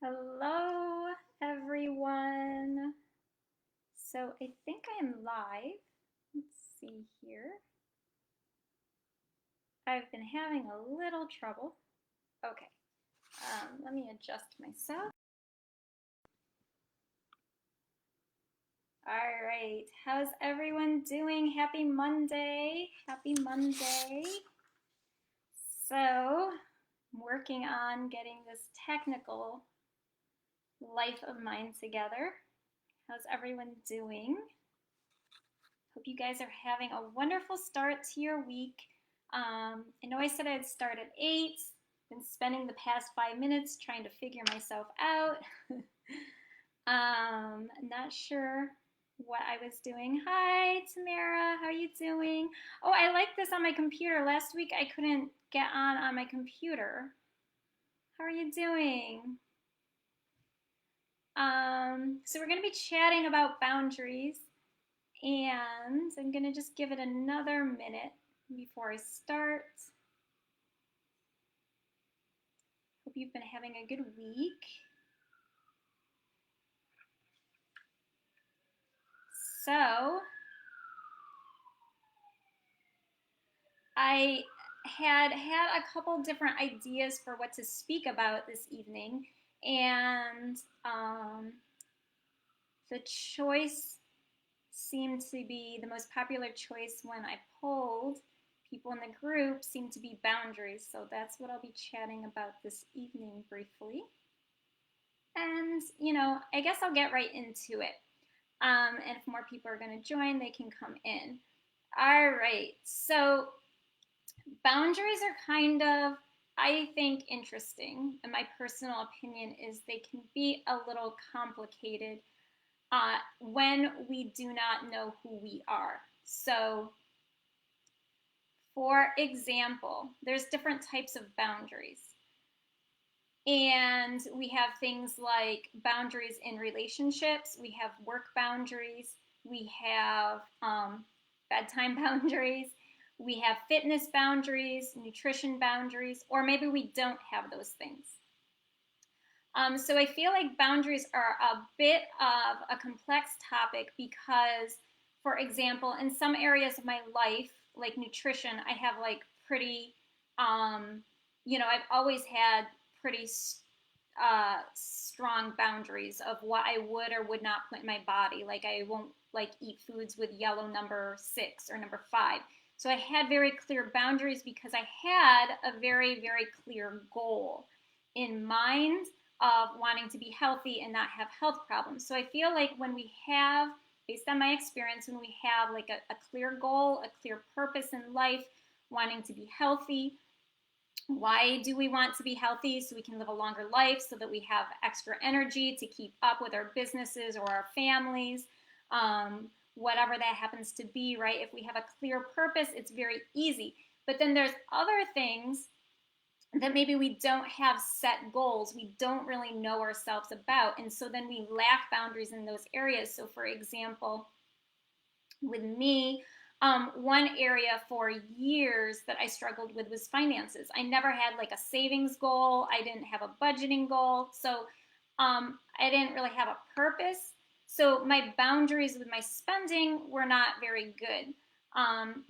Hello, everyone. So I think I am live. Let's see here. I've been having a little trouble. Okay, let me adjust myself. All right, how's everyone doing? Happy Monday. Happy Monday. So, I'm working on getting this technical life of mine together. How's everyone doing? Hope you guys are having a wonderful start to your week. I know I said I'd start at 8. Been spending the past 5 minutes trying to figure myself out. Not sure what I was doing. Hi, Tamara. How are you doing? Oh, I like this on my computer. Last week I couldn't get on my computer. How are you doing? So we're going to be chatting about boundaries. And I'm going to just give it another minute before I start. Hope you've been having a good week. So, I had a couple different ideas for what to speak about this evening, and the choice seemed to be the most popular choice when I polled people in the group seemed to be boundaries. So that's what I'll be chatting about this evening briefly. And, I guess I'll get right into it. And if more people are going to join, they can come in. All right. So, boundaries are kind of, I think, interesting. And my personal opinion is they can be a little complicated when we do not know who we are. So, for example, there's different types of boundaries. And we have things like boundaries in relationships, we have work boundaries, we have bedtime boundaries, we have fitness boundaries, nutrition boundaries, or maybe we don't have those things. So I feel like boundaries are a bit of a complex topic because, for example, in some areas of my life, like nutrition, I have like pretty, I've always had pretty strong boundaries of what I would or would not put in my body. Like I won't like eat foods with yellow number 6 or number 5. So I had very clear boundaries because I had a very, very clear goal in mind of wanting to be healthy and not have health problems. So I feel like when we have, based on my experience, when we have like a clear goal, a clear purpose in life, wanting to be healthy, why do we want to be healthy? So we can live a longer life, so that we have extra energy to keep up with our businesses or our families, whatever that happens to be, right? If we have a clear purpose, it's very easy. But then there's other things that maybe we don't have set goals, we don't really know ourselves about, and so then we lack boundaries in those areas. So for example, with me, one area for years that I struggled with was finances. I never had like a savings goal, I didn't have a budgeting goal, so I didn't really have a purpose. So my boundaries with my spending were not very good.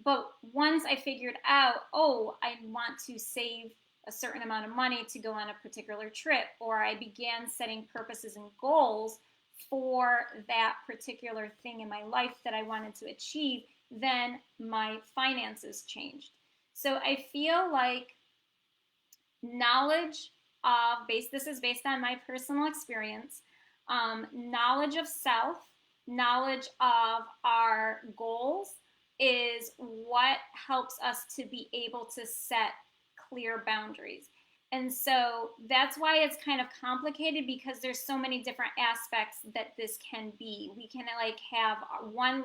But once I figured out, oh, I want to save a certain amount of money to go on a particular trip, or I began setting purposes and goals for that particular thing in my life that I wanted to achieve, then my finances changed. So I feel like knowledge of this is based on my personal experience, knowledge of self, knowledge of our goals is what helps us to be able to set clear boundaries. And so that's why it's kind of complicated, because there's so many different aspects that this can be. We can like have one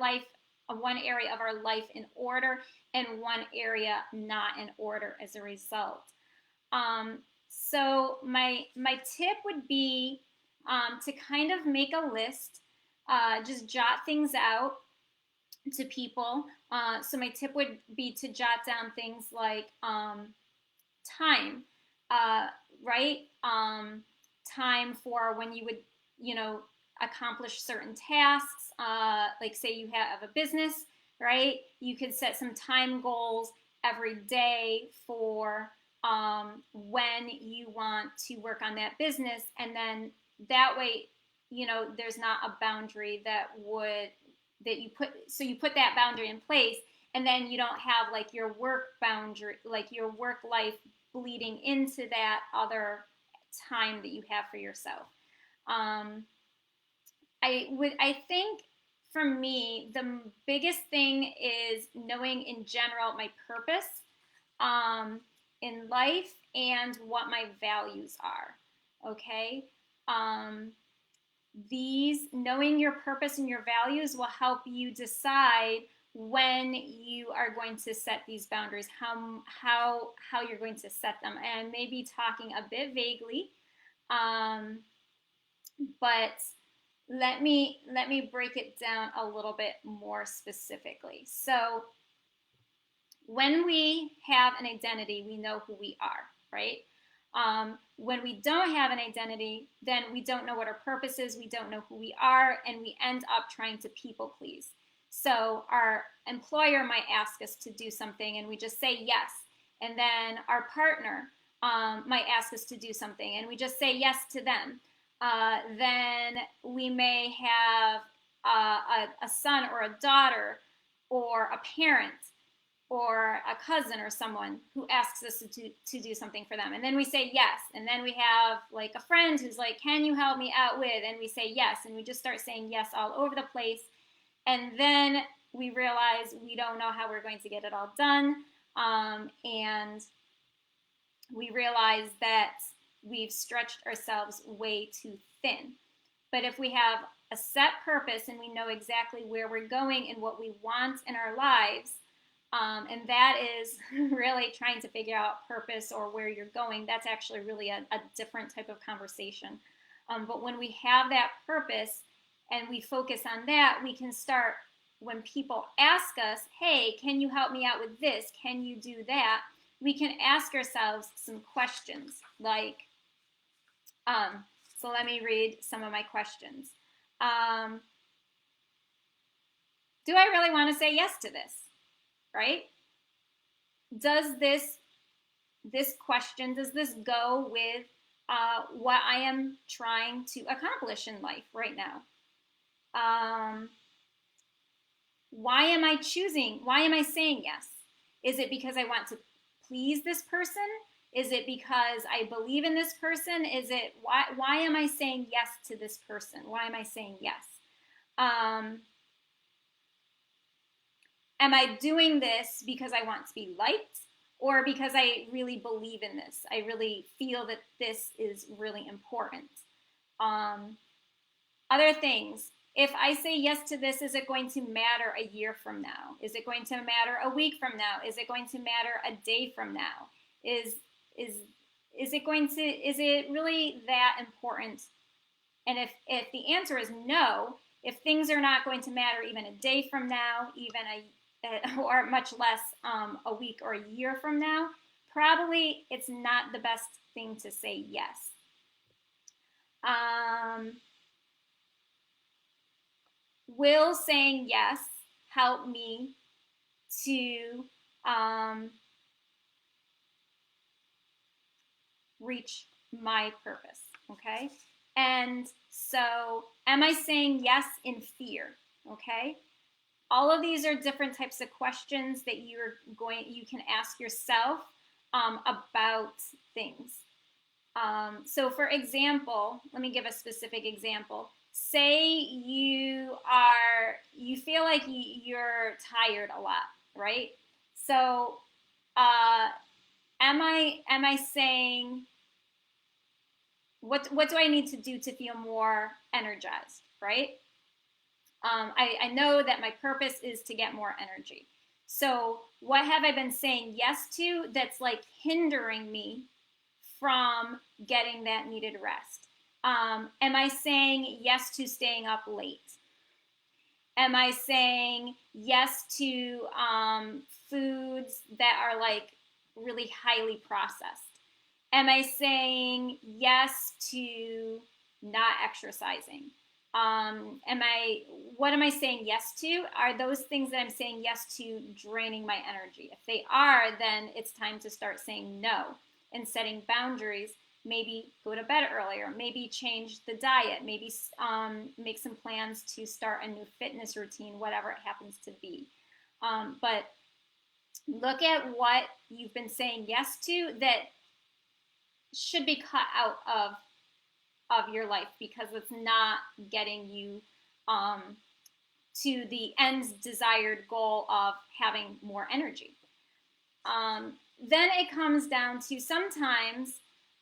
area of our life in order and one area not in order as a result. So my tip would be to kind of make a list, just jot things out to people. So my tip would be to jot down things like time, right? time for when you would, accomplish certain tasks. Like say you have a business, right? You could set some time goals every day for when you want to work on that business, and then that way, there's not a boundary you put that boundary in place, and then you don't have like your work boundary, like your work life bleeding into that other time that you have for yourself. I think for me, the biggest thing is knowing in general my purpose in life and what my values are. Okay. Knowing your purpose and your values will help you decide when you are going to set these boundaries, how you're going to set them. And I may be talking a bit vaguely, but let me break it down a little bit more specifically. So when we have an identity, we know who we are, right? When we don't have an identity, then we don't know what our purpose is, we don't know who we are, and we end up trying to people please. So our employer might ask us to do something and we just say yes. And then our partner might ask us to do something and we just say yes to them. Then we may have a son or a daughter or a parent or a cousin or someone who asks us to do something for them. And then we say yes. And then we have like a friend who's like, can you help me out with? And we say yes. And we just start saying yes all over the place. And then we realize we don't know how we're going to get it all done. And we realize that we've stretched ourselves way too thin. But if we have a set purpose and we know exactly where we're going and what we want in our lives, and that is really trying to figure out purpose or where you're going, that's actually really a different type of conversation. But when we have that purpose and we focus on that, we can start, when people ask us, hey, can you help me out with this? Can you do that? We can ask ourselves some questions like, so let me read some of my questions. Do I really want to say yes to this? Right? Does this question, does this go with what I am trying to accomplish in life right now? Why am I saying yes? Is it because I want to please this person? Is it because I believe in this person? Is it why am I saying yes to this person? Why am I saying yes? Am I doing this because I want to be liked or because I really believe in this? I really feel that this is really important. Other things, if I say yes to this, is it going to matter a year from now? Is it going to matter a week from now? Is it going to matter a day from now? Is it really that important? And if the answer is no, if things are not going to matter even a day from now, or much less a week or a year from now, probably it's not the best thing to say yes. Will saying yes help me to reach my purpose? Okay. And so am I saying yes in fear? Okay. All of these are different types of questions that you can ask yourself about things. So for example, let me give a specific example. Say you feel like you're tired a lot, right? So am I saying, what do I need to do to feel more energized, right? I know that my purpose is to get more energy. So what have I been saying yes to that's like hindering me from getting that needed rest? Am I saying yes to staying up late? Am I saying yes to foods that are like really highly processed? Am I saying yes to not exercising? What am I saying yes to? Are those things that I'm saying yes to draining my energy? If they are, then it's time to start saying no and setting boundaries. Maybe go to bed earlier, maybe change the diet, maybe make some plans to start a new fitness routine, whatever it happens to be. But look at what you've been saying yes to that should be cut out of your life because it's not getting you to the end's desired goal of having more energy. Then it comes down to sometimes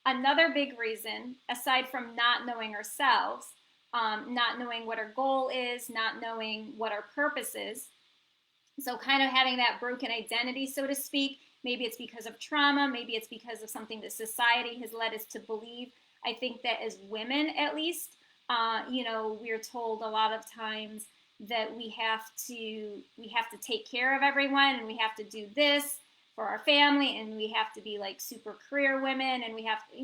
another big reason, aside from not knowing ourselves, not knowing what our goal is, not knowing what our purpose is. So kind of having that broken identity, so to speak. Maybe it's because of trauma. Maybe it's because of something that society has led us to believe. I think that as women, at least, we're told a lot of times that we have to take care of everyone, and we have to do this for our family, and we have to be like super career women, and we have to,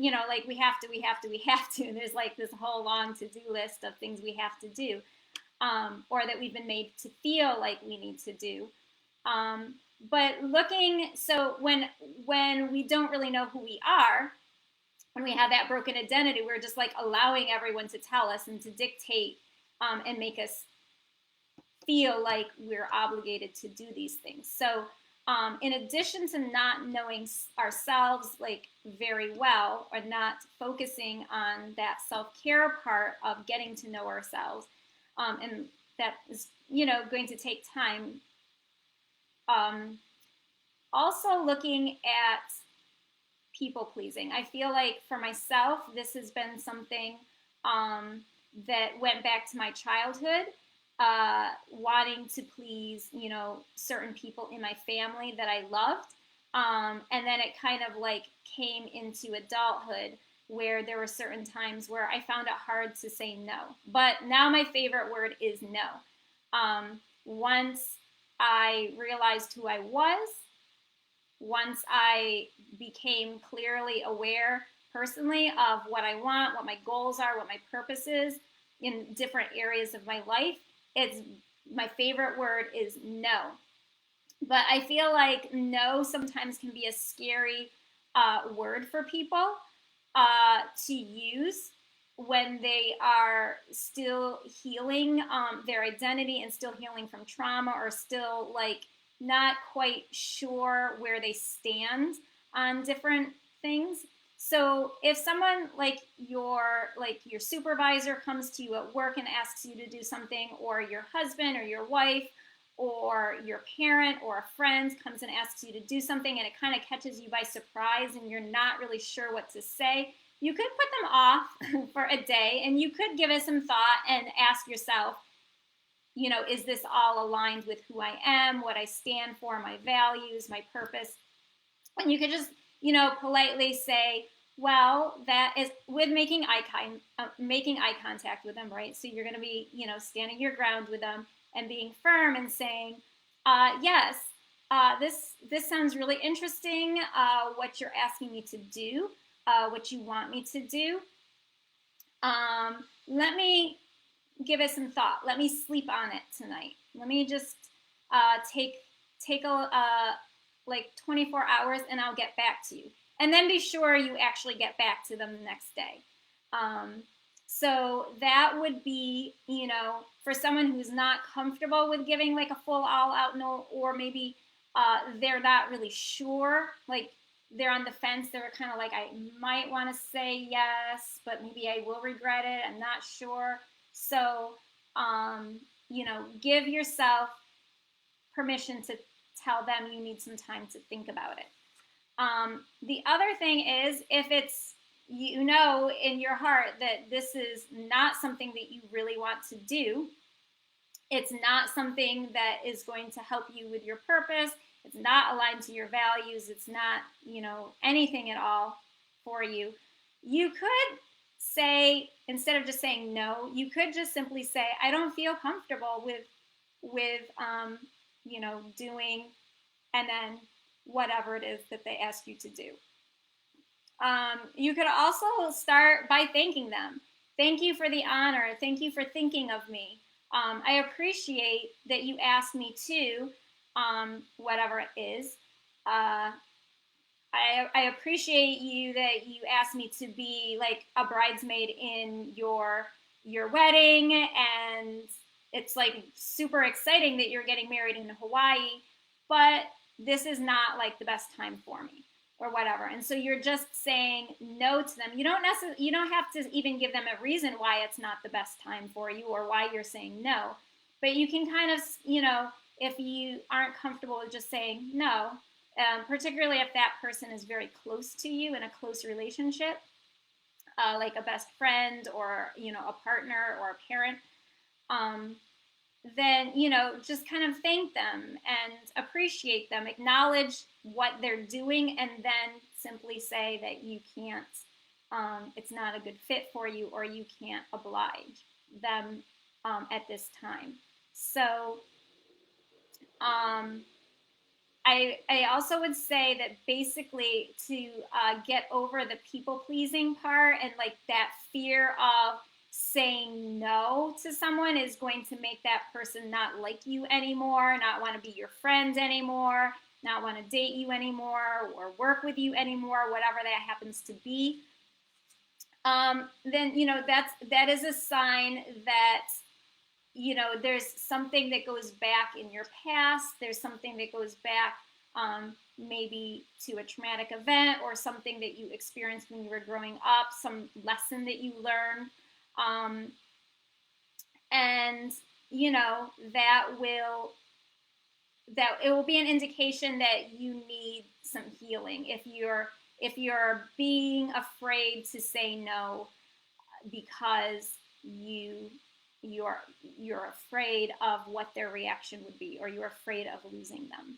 and there's like this whole long to-do list of things we have to do, or that we've been made to feel like we need to do. But so when we don't really know who we are, when we have that broken identity, we're just like allowing everyone to tell us and to dictate and make us feel like we're obligated to do these things. So in addition to not knowing ourselves like very well, or not focusing on that self-care part of getting to know ourselves, and that is going to take time. Also looking at people pleasing. I feel like for myself, this has been something that went back to my childhood, wanting to please, certain people in my family that I loved. And then it kind of like came into adulthood where there were certain times where I found it hard to say no. But now my favorite word is no. Once I realized who I was, once I became clearly aware personally of what I want, what my goals are, what my purpose is in different areas of my life, my favorite word is no. But I feel like no sometimes can be a scary word for people to use when they are still healing their identity and still healing from trauma, or still like not quite sure where they stand on different things. So if someone like your supervisor comes to you at work and asks you to do something, or your husband or your wife or your parent or a friend comes and asks you to do something, and it kind of catches you by surprise and you're not really sure what to say, you could put them off for a day, and you could give it some thought and ask yourself, is this all aligned with who I am, what I stand for, my values, my purpose? And you could just, politely say, well, that is with making eye contact with them, right? So you're going to be, standing your ground with them and being firm and saying, yes, this sounds really interesting, what you're asking me to do, what you want me to do. Let me give it some thought. Let me sleep on it tonight. Let me just take like 24 hours, and I'll get back to you. And then be sure you actually get back to them the next day. So that would be, for someone who's not comfortable with giving like a full all-out no, or maybe they're not really sure, like they're on the fence. They're kind of like, I might want to say yes, but maybe I will regret it. I'm not sure. So, give yourself permission to tell them you need some time to think about it. The other thing is, if it's, in your heart that this is not something that you really want to do, it's not something that is going to help you with your purpose, it's not aligned to your values, it's not, anything at all for you, you could say, instead of just saying no, you could just simply say, I don't feel comfortable with doing, and then whatever it is that they ask you to do. You could also start by thanking them. Thank you for the honor. Thank you for thinking of me. I appreciate that you asked me to, whatever it is. Uh, I appreciate you that you asked me to be like a bridesmaid in your wedding, and it's like super exciting that you're getting married in Hawaii, but this is not like the best time for me or whatever. And so you're just saying no to them. You don't have to even give them a reason why it's not the best time for you or why you're saying no. But you can kind of, if you aren't comfortable with just saying no, particularly if that person is very close to you in a close relationship, like a best friend or a partner or a parent, um, then just kind of thank them and appreciate them, acknowledge what they're doing, and then simply say that you can't. It's not a good fit for you, or you can't oblige them at this time. So I also would say that basically to get over the people pleasing part and like that fear of saying no to someone is going to make that person not like you anymore, not want to be your friend anymore, not want to date you anymore or work with you anymore, whatever that happens to be. Then that is a sign that there's something that goes back in your past. There's something that goes back maybe to a traumatic event or something that you experienced when you were growing up, some lesson that you learned. And, that it will be an indication that you need some healing if you're being afraid to say no because you're afraid of what their reaction would be, or you're afraid of losing them.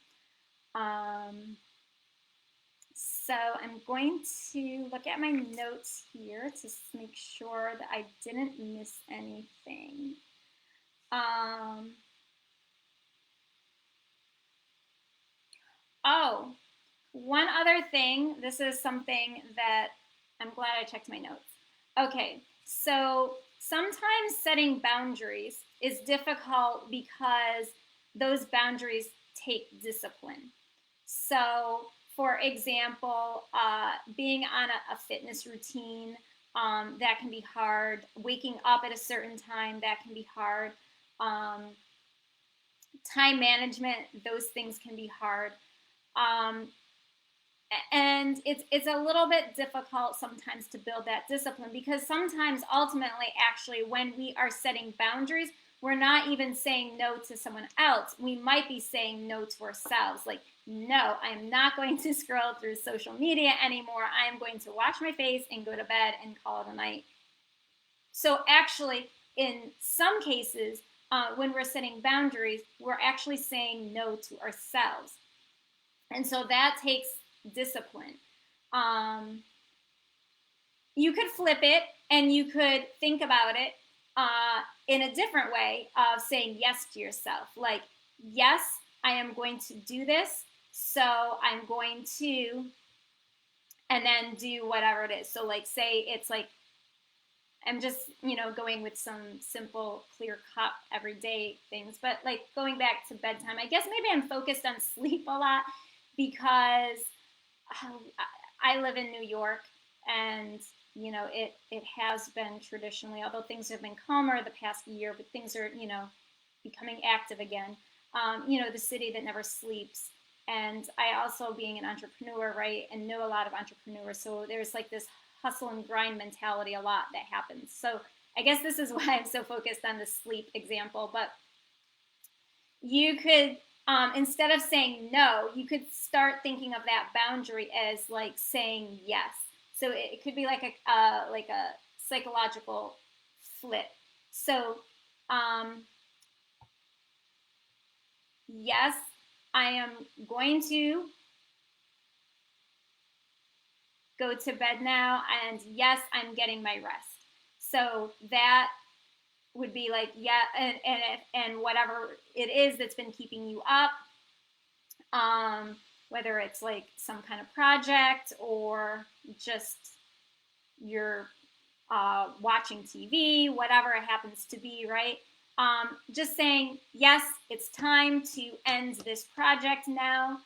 So I'm going to look at my notes here to make sure that I didn't miss anything. Oh, one other thing. This is something that I'm glad I checked my notes. Okay, so sometimes setting boundaries is difficult because those boundaries take discipline. So, for example, being on a fitness routine, that can be hard. Waking up at a certain time, that can be hard. Time management, those things can be hard. Um, and it's a little bit difficult sometimes to build that discipline because sometimes ultimately actually when we are setting boundaries, we're not even saying no to someone else. We might be saying no to ourselves, like, no, I am not going to scroll through social media anymore. I am going to wash my face and go to bed and call it a night. So actually, in some cases, when we're setting boundaries, we're actually saying no to ourselves. And so that takes discipline. You could flip it and you could think about it in a different way of saying yes to yourself. Like, yes, I am going to do this, so I'm going to, and then do whatever it is. So, like, say it's like, I'm just, going with some simple, clear cut, everyday things. But, like, going back to bedtime, I guess maybe I'm focused on sleep a lot because I live in New York, and it has been traditionally, although things have been calmer the past year, but things are becoming active again. The city that never sleeps, and I also being an entrepreneur, right, and know a lot of entrepreneurs, so there's like this hustle and grind mentality a lot that happens. So I guess this is why I'm so focused on the sleep example, but you could instead of saying no, you could start thinking of that boundary as like saying yes. So it could be like a psychological flip. So yes, I am going to go to bed now, and yes, I'm getting my rest. So that would be like, yeah, and whatever it is that's been keeping you up, whether it's like some kind of project or just you're watching TV, whatever it happens to be, right? Just saying, yes, it's time to end this project now.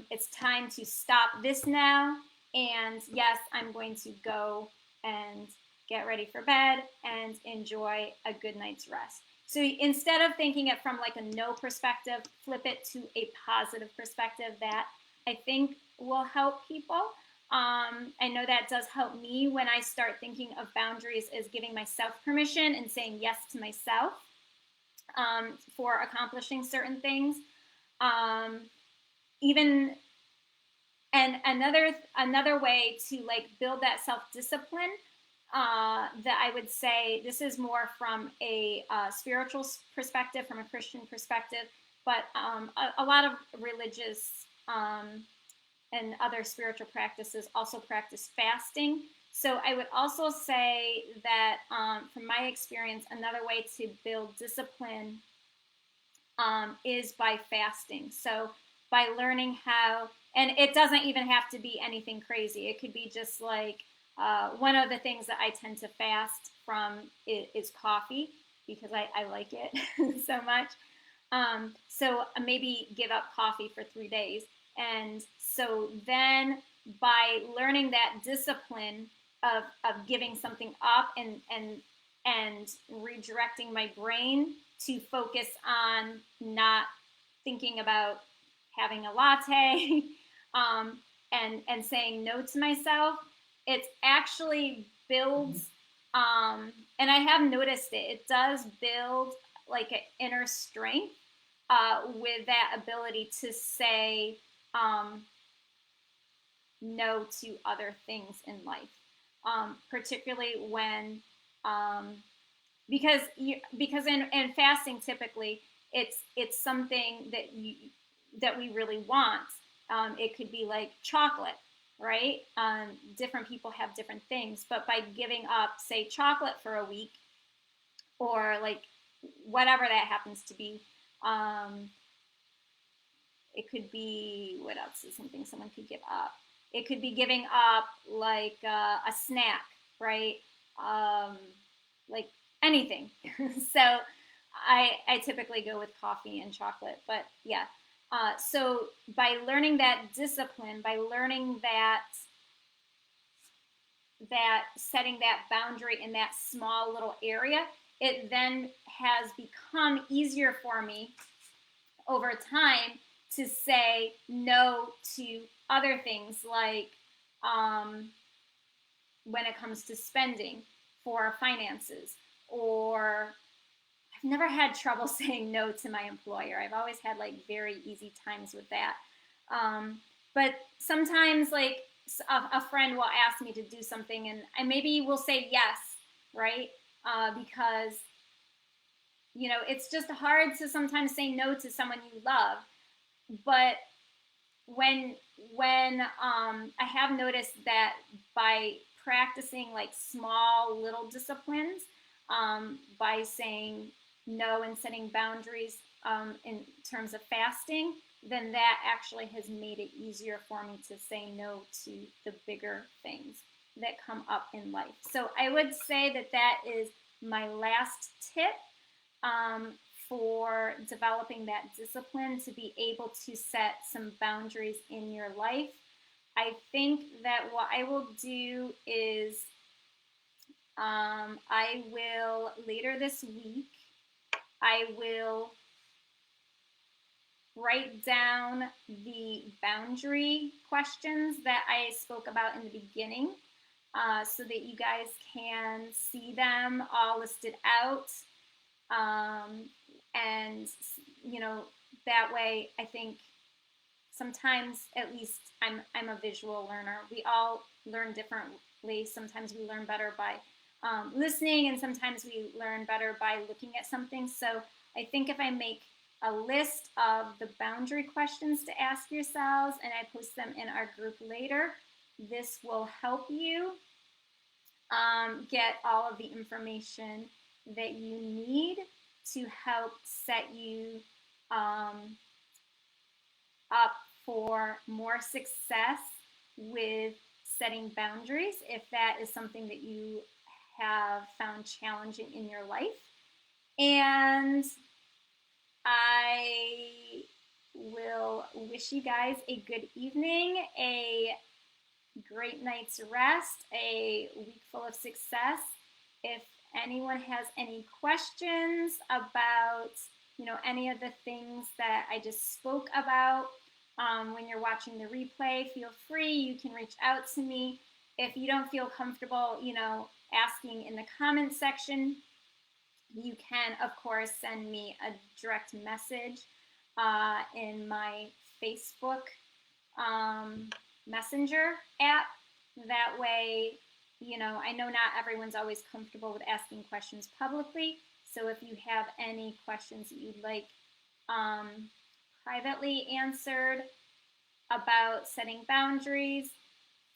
It's time to stop this now. And yes, I'm going to go and get ready for bed and enjoy a good night's rest. So instead of thinking it from like a no perspective, flip it to a positive perspective that I think will help people. I know that does help me when I start thinking of boundaries as giving myself permission and saying yes to myself for accomplishing certain things. Even and another way to like build that self-discipline that I would say, this is more from a spiritual perspective, from a Christian perspective, but a lot of religious and other spiritual practices also practice fasting. So I would also say that from my experience, another way to build discipline is by fasting. So by learning how, and it doesn't even have to be anything crazy. It could be just like one of the things that I tend to fast from is coffee, because I like it so much. So maybe give up coffee for 3 days. And so then by learning that discipline of giving something up and redirecting my brain to focus on not thinking about having a latte and saying no to myself, it actually builds, and I have noticed it does build like an inner strength with that ability to say no to other things in life, particularly when because in fasting typically it's something that we really want. It could be like chocolate, right? Different people have different things, but by giving up, say, chocolate for a week, or like whatever that happens to be, it could be, what else is something someone could give up? It could be giving up like a snack, right? Like anything. So I typically go with coffee and chocolate, but yeah. So by learning that discipline, by learning that setting that boundary in that small little area, it then has become easier for me over time to say no to other things, like when it comes to spending for finances, or I've never had trouble saying no to my employer. I've always had like very easy times with that. But sometimes like a friend will ask me to do something, and I maybe will say yes, right? Because it's just hard to sometimes say no to someone you love. But when I have noticed that by practicing like small little disciplines, by saying no and setting boundaries in terms of fasting, then that actually has made it easier for me to say no to the bigger things that come up in life. So I would say that is my last tip for developing that discipline to be able to set some boundaries in your life. I think that what I will do is I will, later this week, I will write down the boundary questions that I spoke about in the beginning, so that you guys can see them all listed out. And that way, I think sometimes, at least I'm a visual learner. We all learn differently. Sometimes we learn better by listening, and sometimes we learn better by looking at something. So I think if I make a list of the boundary questions to ask yourselves and I post them in our group later, this will help you get all of the information that you need to help set you up for more success with setting boundaries if that is something that you have found challenging in your life. And I will wish you guys a good evening, a great night's rest, a week full of success. If anyone has any questions about, any of the things that I just spoke about when you're watching the replay, feel free. You can reach out to me. If you don't feel comfortable, asking in the comment section, you can, of course, send me a direct message in my Facebook Messenger app. That way, I know not everyone's always comfortable with asking questions publicly. So if you have any questions that you'd like privately answered about setting boundaries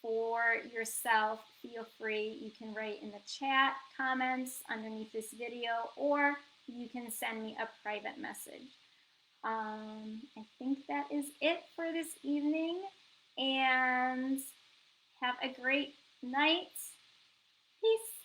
for yourself, feel free. You can write in the chat comments underneath this video, or you can send me a private message. I think that is it for this evening, and have a great night. Peace.